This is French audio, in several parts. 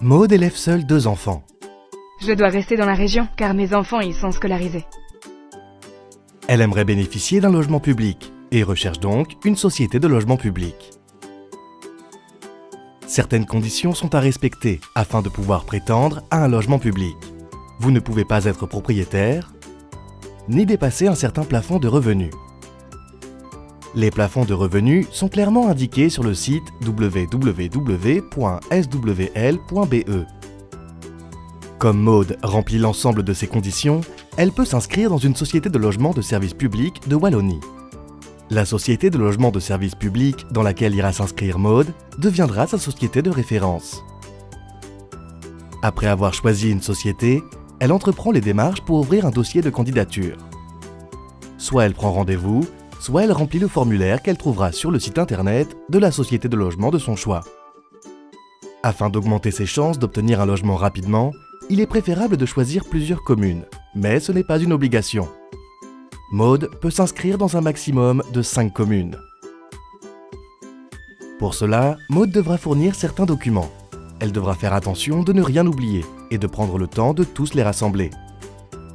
Maude élève seule 2 enfants. Je dois rester dans la région car mes enfants y sont scolarisés. Elle aimerait bénéficier d'un logement public et recherche donc une société de logement public. Certaines conditions sont à respecter afin de pouvoir prétendre à un logement public. Vous ne pouvez pas être propriétaire, ni dépasser un certain plafond de revenus. Les plafonds de revenus sont clairement indiqués sur le site www.swl.be. Comme Maude remplit l'ensemble de ces conditions, elle peut s'inscrire dans une société de logement de service public de Wallonie. La société de logement de service public dans laquelle ira s'inscrire Maude deviendra sa société de référence. Après avoir choisi une société, elle entreprend les démarches pour ouvrir un dossier de candidature. Soit elle prend rendez-vous, soit elle remplit le formulaire qu'elle trouvera sur le site internet de la société de logement de son choix. Afin d'augmenter ses chances d'obtenir un logement rapidement, il est préférable de choisir plusieurs communes, mais ce n'est pas une obligation. Maude peut s'inscrire dans un maximum de 5 communes. Pour cela, Maude devra fournir certains documents. Elle devra faire attention de ne rien oublier et de prendre le temps de tous les rassembler.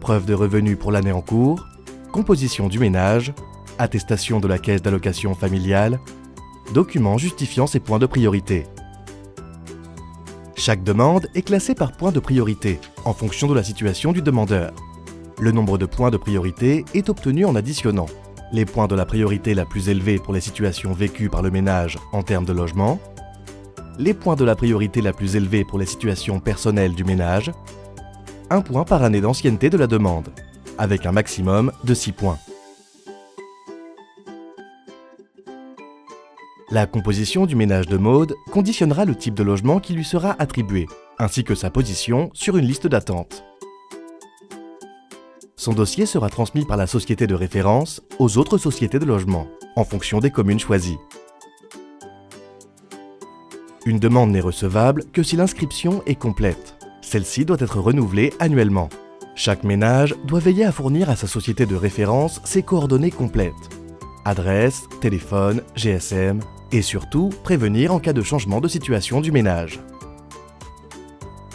Preuve de revenus pour l'année en cours, composition du ménage, attestation de la caisse d'allocation familiale, documents justifiant ses points de priorité. Chaque demande est classée par point de priorité, en fonction de la situation du demandeur. Le nombre de points de priorité est obtenu en additionnant les points de la priorité la plus élevée pour les situations vécues par le ménage en termes de logement, les points de la priorité la plus élevée pour les situations personnelles du ménage, 1 point par année d'ancienneté de la demande, avec un maximum de 6 points. La composition du ménage de Maude conditionnera le type de logement qui lui sera attribué, ainsi que sa position sur une liste d'attente. Son dossier sera transmis par la société de référence aux autres sociétés de logement, en fonction des communes choisies. Une demande n'est recevable que si l'inscription est complète. Celle-ci doit être renouvelée annuellement. Chaque ménage doit veiller à fournir à sa société de référence ses coordonnées complètes. Adresse, téléphone, GSM, et surtout prévenir en cas de changement de situation du ménage.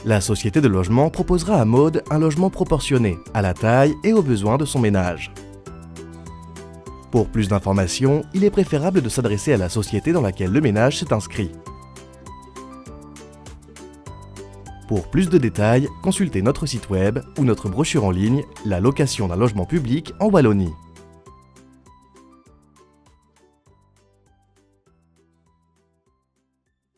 La société de logement proposera à Maude un logement proportionné à la taille et aux besoins de son ménage. Pour plus d'informations, il est préférable de s'adresser à la société dans laquelle le ménage s'est inscrit. Pour plus de détails, consultez notre site web ou notre brochure en ligne « La location d'un logement public en Wallonie ».